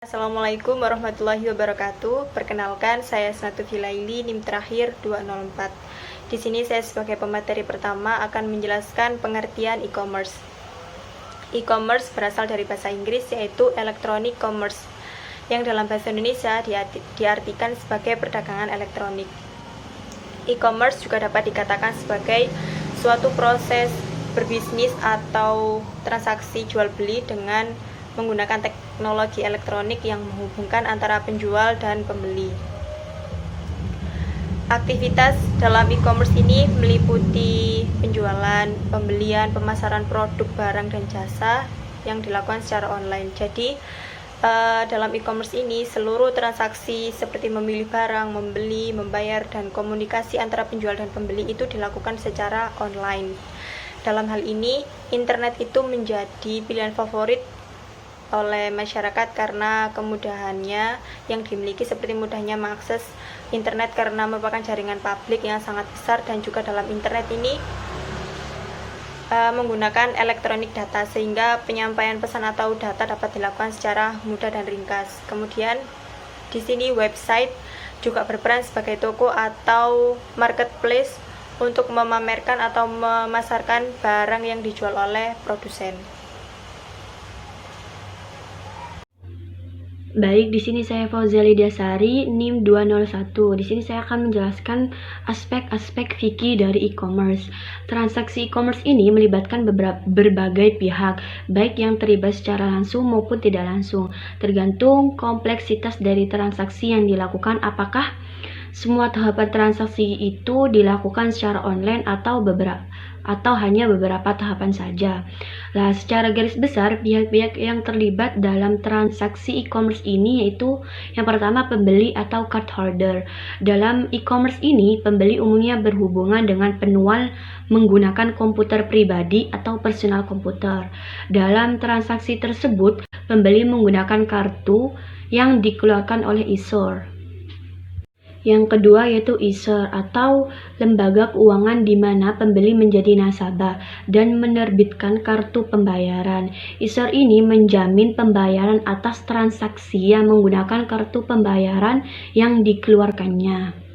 Assalamualaikum warahmatullahi wabarakatuh. Perkenalkan, saya Snatu Filaili, NIM terakhir 204. Di sini saya sebagai pemateri pertama akan menjelaskan pengertian e-commerce. E-commerce berasal dari bahasa Inggris yaitu electronic commerce, yang dalam bahasa Indonesia diartikan sebagai perdagangan elektronik. E-commerce juga dapat dikatakan sebagai suatu proses berbisnis atau transaksi jual beli dengan menggunakan teknologi elektronik yang menghubungkan antara penjual dan pembeli. Aktivitas dalam e-commerce ini meliputi penjualan, pembelian, pemasaran produk, barang, dan jasa yang dilakukan secara online. Jadi, dalam e-commerce ini seluruh transaksi seperti memilih barang, membeli, membayar, dan komunikasi antara penjual dan pembeli itu dilakukan secara online. Dalam hal ini, internet itu menjadi pilihan favorit oleh masyarakat karena kemudahannya yang dimiliki, seperti mudahnya mengakses internet karena merupakan jaringan publik yang sangat besar, dan juga dalam internet ini menggunakan elektronik data sehingga penyampaian pesan atau data dapat dilakukan secara mudah dan ringkas. Kemudian di sini website juga berperan sebagai toko atau marketplace untuk memamerkan atau memasarkan barang yang dijual oleh produsen. Baik, di sini saya Fauzia Lidiasari, NIM 201. Di sini saya akan menjelaskan aspek-aspek fikih dari e-commerce. Transaksi e-commerce ini melibatkan berbagai pihak, baik yang terlibat secara langsung maupun tidak langsung. Tergantung kompleksitas dari transaksi yang dilakukan, apakah semua tahapan transaksi itu dilakukan secara online atau hanya beberapa tahapan saja. Nah, secara garis besar, pihak-pihak yang terlibat dalam transaksi e-commerce ini yaitu yang pertama pembeli atau card holder. Dalam e-commerce ini, pembeli umumnya berhubungan dengan penjual menggunakan komputer pribadi atau personal komputer. Dalam transaksi tersebut, pembeli menggunakan kartu yang dikeluarkan oleh issuer. Yang kedua yaitu issuer atau lembaga keuangan di mana pembeli menjadi nasabah dan menerbitkan kartu pembayaran. Issuer ini menjamin pembayaran atas transaksi yang menggunakan kartu pembayaran yang dikeluarkannya.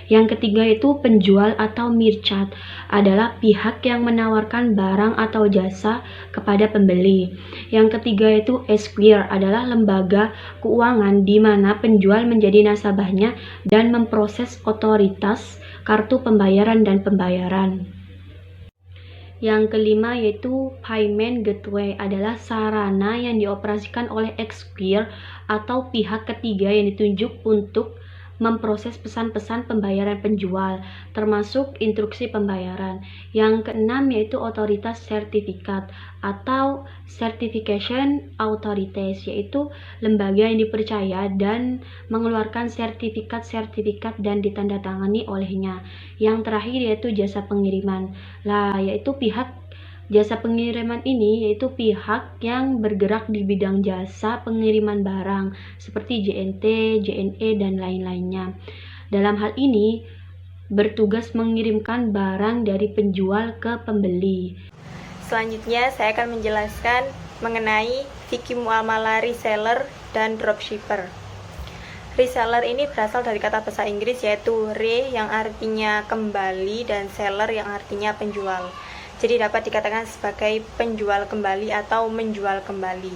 Yang ketiga itu penjual atau merchant adalah pihak yang menawarkan barang atau jasa kepada pembeli. Yang ketiga itu esquire adalah lembaga keuangan di mana penjual menjadi nasabahnya dan memproses otoritas kartu pembayaran dan pembayaran. Yang kelima yaitu payment gateway adalah sarana yang dioperasikan oleh esquire atau pihak ketiga yang ditunjuk untuk memproses pesan-pesan pembayaran penjual, termasuk instruksi pembayaran. Yang keenam yaitu otoritas sertifikat atau certification authorities, yaitu lembaga yang dipercaya dan mengeluarkan sertifikat dan ditandatangani olehnya. Yang terakhir yaitu jasa pengiriman. Yaitu pihak jasa pengiriman ini yaitu pihak yang bergerak di bidang jasa pengiriman barang seperti JNT, JNE, dan lain-lainnya. Dalam hal ini bertugas mengirimkan barang dari penjual ke pembeli. Selanjutnya saya akan menjelaskan mengenai fikih muamalah reseller dan dropshipper. Reseller ini berasal dari kata bahasa Inggris yaitu re yang artinya kembali dan seller yang artinya penjual. Jadi dapat dikatakan sebagai penjual kembali atau menjual kembali.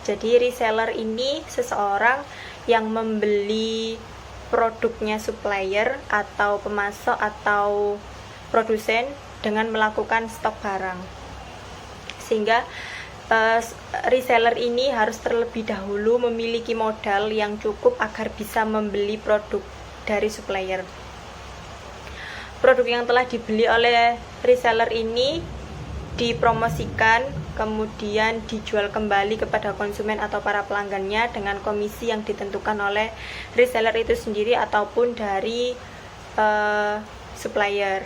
Jadi reseller ini seseorang yang membeli produknya supplier atau pemasok atau produsen dengan melakukan stok barang. Sehingga reseller ini harus terlebih dahulu memiliki modal yang cukup agar bisa membeli produk dari supplier. Produk yang telah dibeli oleh reseller ini dipromosikan, kemudian dijual kembali kepada konsumen atau para pelanggannya dengan komisi yang ditentukan oleh reseller itu sendiri ataupun dari supplier.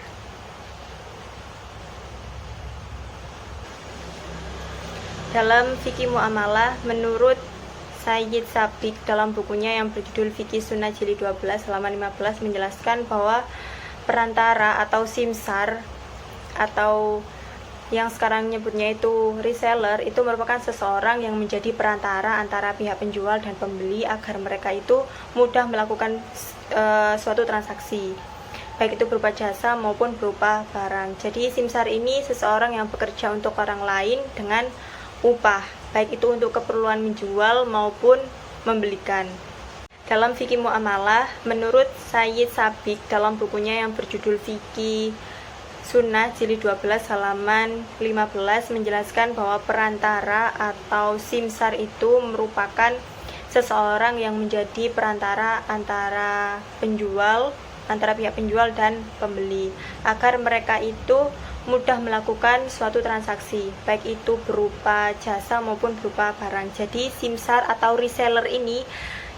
Dalam fikih muamalah, menurut Sayyid Sabiq dalam bukunya yang berjudul Fikih Sunnah Jilid 12 halaman 15 menjelaskan bahwa perantara atau simsar atau yang sekarang nyebutnya itu reseller, itu merupakan seseorang yang menjadi perantara antara pihak penjual dan pembeli agar mereka itu mudah melakukan suatu transaksi, baik itu berupa jasa maupun berupa barang. Jadi simsar ini seseorang yang bekerja untuk orang lain dengan upah, baik itu untuk keperluan menjual maupun membelikan. Dalam fikih muamalah, menurut Sayyid Sabiq dalam bukunya yang berjudul Fikih Sunnah jilid 12 halaman 15 menjelaskan bahwa perantara atau simsar itu merupakan seseorang yang menjadi perantara antara pihak penjual dan pembeli agar mereka itu mudah melakukan suatu transaksi, baik itu berupa jasa maupun berupa barang. Jadi simsar atau reseller ini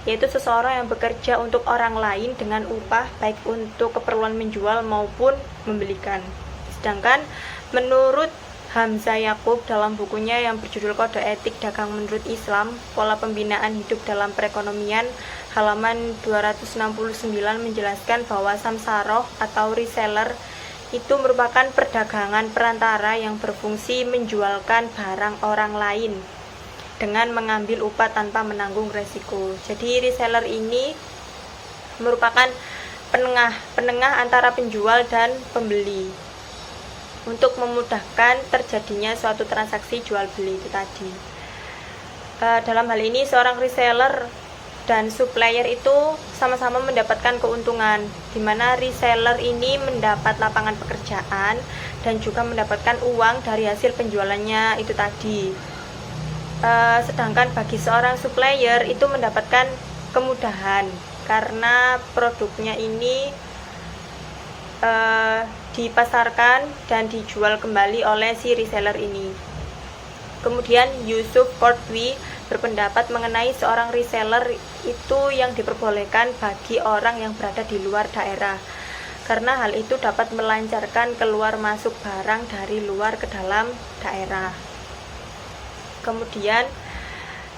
yaitu seseorang yang bekerja untuk orang lain dengan upah, baik untuk keperluan menjual maupun membelikan. Sedangkan menurut Hamzah Yaqub dalam bukunya yang berjudul Kode Etik Dagang Menurut Islam, Pola Pembinaan Hidup dalam Perekonomian, halaman 269 menjelaskan bahwa samsaroh atau reseller itu merupakan perdagangan perantara yang berfungsi menjualkan barang orang lain dengan mengambil upah tanpa menanggung resiko. Jadi reseller ini merupakan penengah antara penjual dan pembeli untuk memudahkan terjadinya suatu transaksi jual beli itu tadi. Dalam hal ini seorang reseller dan supplier itu sama-sama mendapatkan keuntungan, di mana reseller ini mendapat lapangan pekerjaan dan juga mendapatkan uang dari hasil penjualannya itu tadi. Sedangkan bagi seorang supplier itu mendapatkan kemudahan karena produknya ini dipasarkan dan dijual kembali oleh si reseller ini. Kemudian Yusuf Qordwi berpendapat mengenai seorang reseller itu yang diperbolehkan bagi orang yang berada di luar daerah, karena hal itu dapat melancarkan keluar masuk barang dari luar ke dalam daerah. Kemudian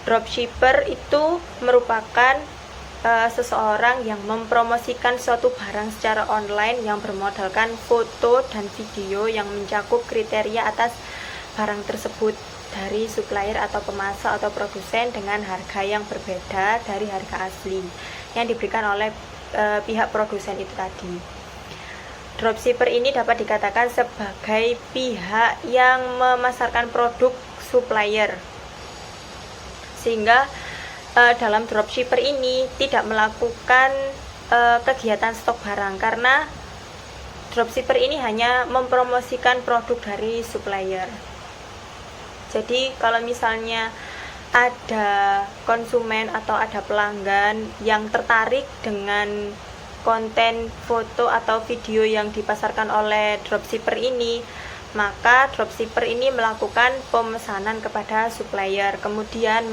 dropshipper itu merupakan seseorang yang mempromosikan suatu barang secara online yang bermodalkan foto dan video yang mencakup kriteria atas barang tersebut dari supplier atau pemasok atau produsen dengan harga yang berbeda dari harga asli yang diberikan oleh pihak produsen itu tadi. Dropshipper ini dapat dikatakan sebagai pihak yang memasarkan produk supplier, sehingga dalam dropshipper ini tidak melakukan kegiatan stok barang, karena dropshipper ini hanya mempromosikan produk dari supplier. Jadi kalau misalnya ada konsumen atau ada pelanggan yang tertarik dengan konten foto atau video yang dipasarkan oleh dropshipper ini, maka dropshipper ini melakukan pemesanan kepada supplier, kemudian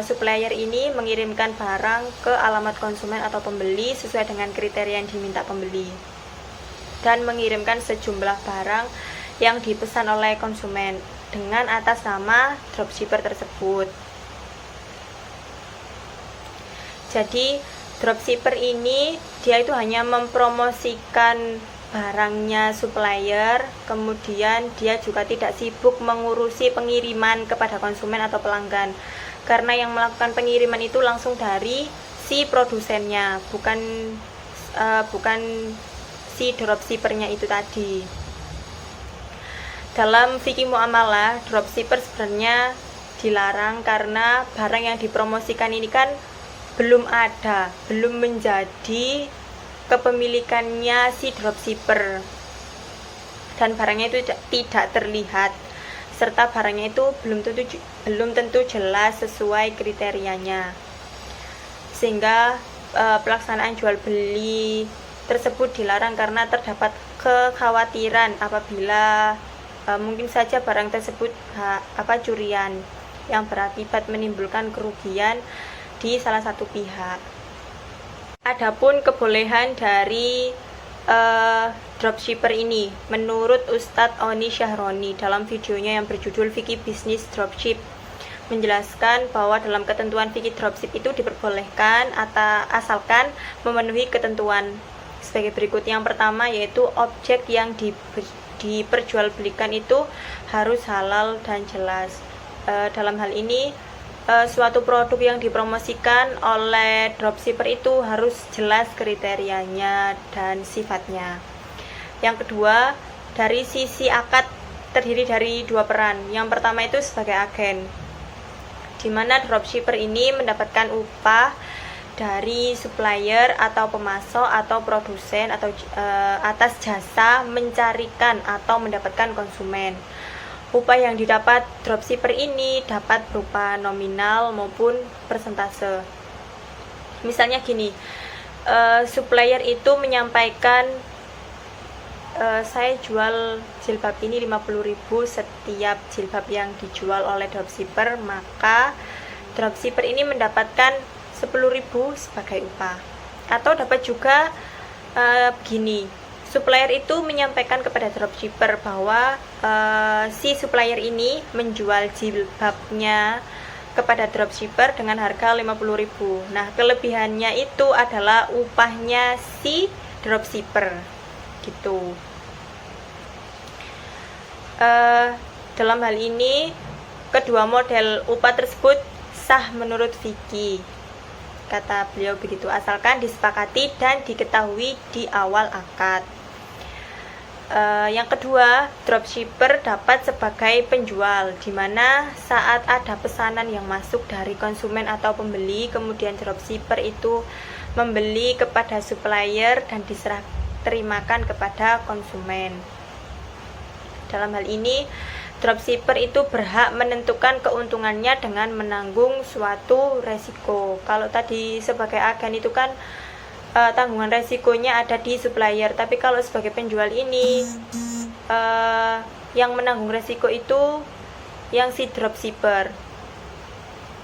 supplier ini mengirimkan barang ke alamat konsumen atau pembeli sesuai dengan kriteria yang diminta pembeli, dan mengirimkan sejumlah barang yang dipesan oleh konsumen dengan atas nama dropshipper tersebut. Jadi dropshipper ini dia itu hanya mempromosikan barangnya supplier, kemudian dia juga tidak sibuk mengurusi pengiriman kepada konsumen atau pelanggan, karena yang melakukan pengiriman itu langsung dari si produsennya, bukan si dropshippernya itu tadi. Dalam fikih muamalah, dropshipper sebenarnya dilarang karena barang yang dipromosikan ini kan belum menjadi kepemilikannya si dropshipper, dan barangnya itu tidak terlihat, serta barangnya itu belum tentu jelas sesuai kriterianya, sehingga pelaksanaan jual beli tersebut dilarang karena terdapat kekhawatiran apabila mungkin saja barang tersebut curian yang berakibat menimbulkan kerugian di salah satu pihak. Adapun kebolehan dari dropshipper ini, menurut Ustadz Oni Syahroni dalam videonya yang berjudul Fikih Bisnis Dropship, menjelaskan bahwa dalam ketentuan fikih dropship itu diperbolehkan asalkan memenuhi ketentuan sebagai berikut. Yang pertama yaitu objek yang diperjualbelikan itu harus halal dan jelas. Dalam hal ini suatu produk yang dipromosikan oleh dropshipper itu harus jelas kriterianya dan sifatnya. Yang kedua, dari sisi akad terdiri dari dua peran. Yang pertama itu sebagai agen, di mana dropshipper ini mendapatkan upah dari supplier atau pemasok atau produsen atau atas jasa mencarikan atau mendapatkan konsumen. Upah yang didapat dropshipper ini dapat berupa nominal maupun persentase. Misalnya gini, supplier itu menyampaikan saya jual jilbab ini 50.000 setiap jilbab yang dijual oleh dropshipper, maka dropshipper ini mendapatkan 10.000 sebagai upah. Atau dapat juga begini, supplier itu menyampaikan kepada dropshipper bahwa si supplier ini menjual jilbabnya kepada dropshipper dengan harga 50.000. Nah, kelebihannya itu adalah upahnya si dropshipper gitu. Dalam hal ini kedua model upah tersebut sah menurut Vicky, kata beliau begitu, asalkan disepakati dan diketahui di awal akad. Yang kedua, dropshipper dapat sebagai penjual, di mana saat ada pesanan yang masuk dari konsumen atau pembeli, kemudian dropshipper itu membeli kepada supplier dan diserah terimakan kepada konsumen. Dalam hal ini, dropshipper itu berhak menentukan keuntungannya dengan menanggung suatu resiko. Kalau tadi sebagai agen itu kan tanggungan resikonya ada di supplier, tapi kalau sebagai penjual ini yang menanggung resiko itu yang si dropshipper.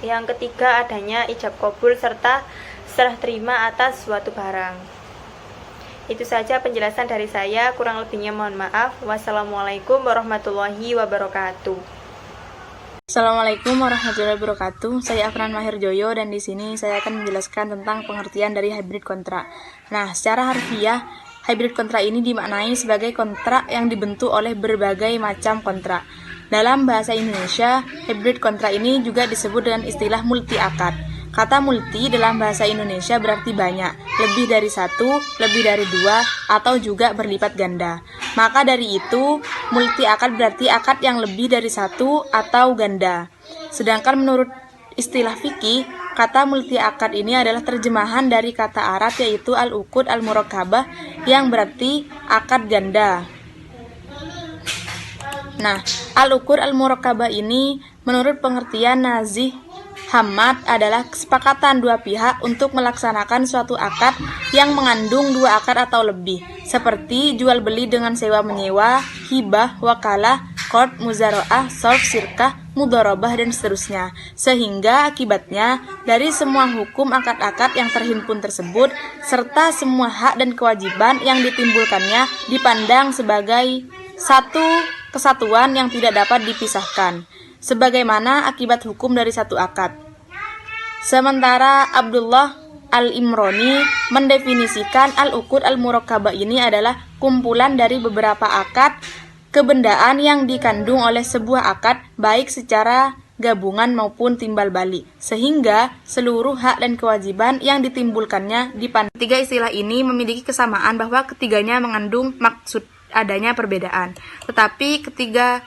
Yang ketiga, adanya ijab kabul serta serah terima atas suatu barang. Itu saja penjelasan dari saya, kurang lebihnya mohon maaf. Wassalamualaikum warahmatullahi wabarakatuh. Assalamualaikum warahmatullahi wabarakatuh. Saya Afnan Mahir Joyo dan di sini saya akan menjelaskan tentang pengertian dari hybrid kontrak. Nah, secara harfiah, hybrid kontrak ini dimaknai sebagai kontrak yang dibentuk oleh berbagai macam kontrak. Dalam bahasa Indonesia, hybrid kontrak ini juga disebut dengan istilah multi akad. Kata multi dalam bahasa Indonesia berarti banyak, lebih dari satu, lebih dari dua, atau juga berlipat ganda. Maka dari itu, multi akad berarti akad yang lebih dari satu atau ganda. Sedangkan menurut istilah fikih, kata multi akad ini adalah terjemahan dari kata Arab yaitu al-uqud al-murakkabah yang berarti akad ganda. Nah, al-uqud al-murakkabah ini menurut pengertian Nazih Hamad adalah kesepakatan dua pihak untuk melaksanakan suatu akad yang mengandung dua akad atau lebih, seperti jual beli dengan sewa menyewa, hibah, wakalah, qard, muzaroah, sorf, sirkah, mudharabah, dan seterusnya. Sehingga akibatnya dari semua hukum akad-akad yang terhimpun tersebut serta semua hak dan kewajiban yang ditimbulkannya dipandang sebagai satu kesatuan yang tidak dapat dipisahkan, sebagaimana akibat hukum dari satu akad. Sementara Abdullah Al-Imroni mendefinisikan al-uqud al-murakkabah ini adalah kumpulan dari beberapa akad kebendaan yang dikandung oleh sebuah akad baik secara gabungan maupun timbal balik, sehingga seluruh hak dan kewajiban yang ditimbulkannya dipandang. Tiga istilah ini memiliki kesamaan bahwa ketiganya mengandung maksud adanya perbedaan, tetapi ketiga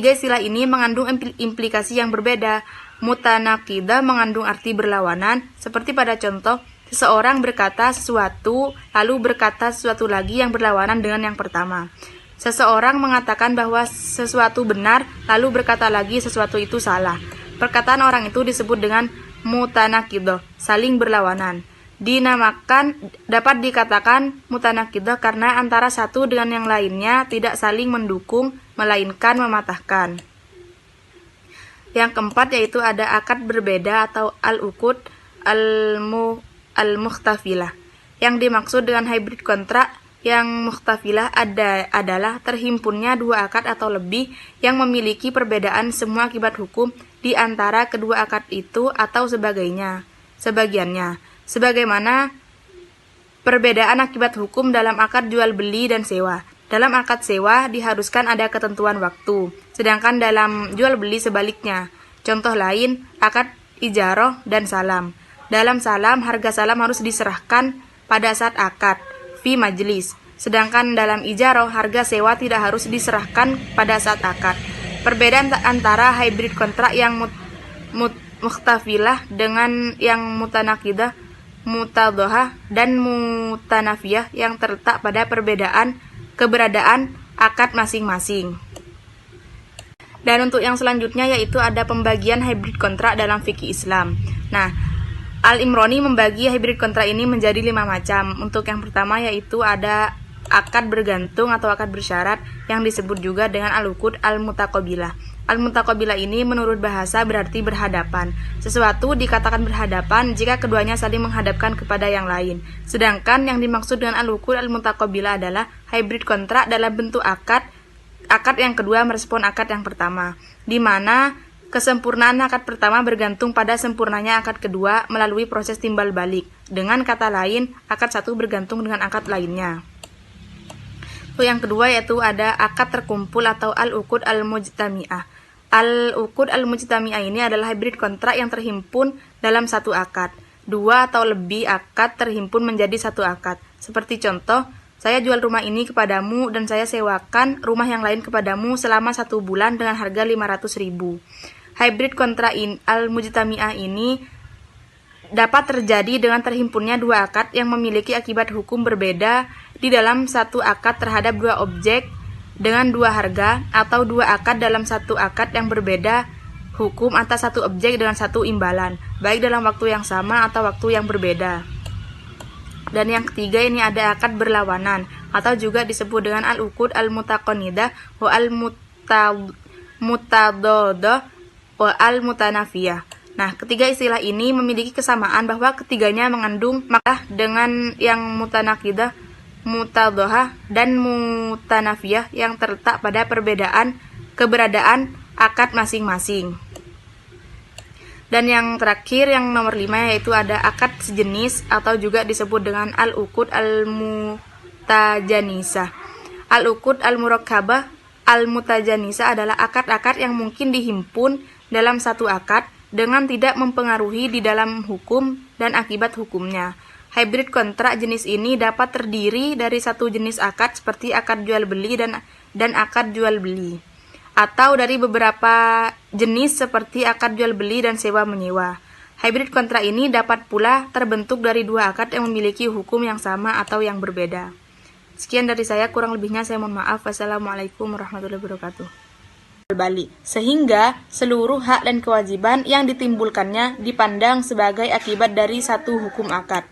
istilah ini mengandung implikasi yang berbeda. Mutanaqidah mengandung arti berlawanan, seperti pada contoh, seseorang berkata sesuatu, lalu berkata sesuatu lagi yang berlawanan dengan yang pertama. Seseorang mengatakan bahwa sesuatu benar, lalu berkata lagi sesuatu itu salah. Perkataan orang itu disebut dengan mutanaqidah, saling berlawanan. Dapat dikatakan mutanaqidah karena antara satu dengan yang lainnya tidak saling mendukung, melainkan mematahkan. Yang keempat yaitu ada akad berbeda atau al-uqud al-mukhtafilah. Yang dimaksud dengan hybrid kontrak yang mukhtafilah adalah terhimpunnya dua akad atau lebih yang memiliki perbedaan semua akibat hukum di antara kedua akad itu atau sebagiannya. Sebagaimana perbedaan akibat hukum dalam akad jual beli dan sewa. Dalam akad sewa diharuskan ada ketentuan waktu, sedangkan dalam jual beli sebaliknya. Contoh lain, akad ijaroh dan salam. Dalam salam, harga salam harus diserahkan pada saat akad, fi majlis. Sedangkan dalam ijaroh, harga sewa tidak harus diserahkan pada saat akad. Perbedaan antara hybrid kontrak yang mukhtafilah dengan yang mutanakidah, mutadohah, dan mutanafiyah yang terletak pada keberadaan akad masing-masing. Dan untuk yang selanjutnya yaitu ada pembagian hybrid kontrak dalam fikih Islam. Nah, Al-Imroni membagi hybrid kontrak ini menjadi 5 macam. Untuk yang pertama yaitu ada akad bergantung atau akad bersyarat yang disebut juga dengan al-uqud al-mutaqabilah. Al-mutaqabilah ini menurut bahasa berarti berhadapan. Sesuatu dikatakan berhadapan jika keduanya saling menghadapkan kepada yang lain. Sedangkan yang dimaksud dengan al-uqud al-mutaqabilah adalah hybrid kontrak dalam bentuk akad yang kedua merespon akad yang pertama, di mana kesempurnaan akad pertama bergantung pada sempurnanya akad kedua melalui proses timbal balik. Dengan kata lain, akad satu bergantung dengan akad lainnya. Yang kedua yaitu ada akad terkumpul atau al-uqud al-mujtami'ah. Al-uqud al-mujtami'ah ini adalah hybrid kontrak yang terhimpun dalam satu akad. 2 atau lebih akad terhimpun menjadi satu akad. Seperti contoh, saya jual rumah ini kepadamu dan saya sewakan rumah yang lain kepadamu selama 1 bulan dengan harga 500.000. Hybrid kontrak al-mujtami'ah ini dapat terjadi dengan terhimpunnya 2 akad yang memiliki akibat hukum berbeda di dalam satu akad terhadap 2 objek dengan 2 harga, atau 2 akad dalam satu akad yang berbeda hukum atas 1 objek dengan 1 imbalan, baik dalam waktu yang sama atau waktu yang berbeda. Dan yang ketiga ini ada akad berlawanan atau juga disebut dengan al-uqud al-mutaqanidah wa al-mutadodah wa al-mutanafiyah. Nah, ketiga istilah ini memiliki kesamaan bahwa ketiganya mengandung makna dengan yang mutanakidah, mutadohah, dan mutanafiyah yang terletak pada keberadaan akad masing-masing. Dan yang terakhir, yang nomor 5 yaitu ada akad sejenis atau juga disebut dengan al-uqud al-mutajanisah. Al-uqud al-murakkabah al-mutajanisah adalah akad-akad yang mungkin dihimpun dalam satu akad dengan tidak mempengaruhi di dalam hukum dan akibat hukumnya. Hybrid kontrak jenis ini dapat terdiri dari satu jenis akad seperti akad jual beli dan akad jual beli, atau dari beberapa jenis seperti akad jual beli dan sewa menyewa. Hybrid kontrak ini dapat pula terbentuk dari 2 akad yang memiliki hukum yang sama atau yang berbeda. Sekian dari saya, kurang lebihnya saya mohon maaf. Wassalamualaikum warahmatullahi wabarakatuh. Balik, sehingga seluruh hak dan kewajiban yang ditimbulkannya dipandang sebagai akibat dari satu hukum akad.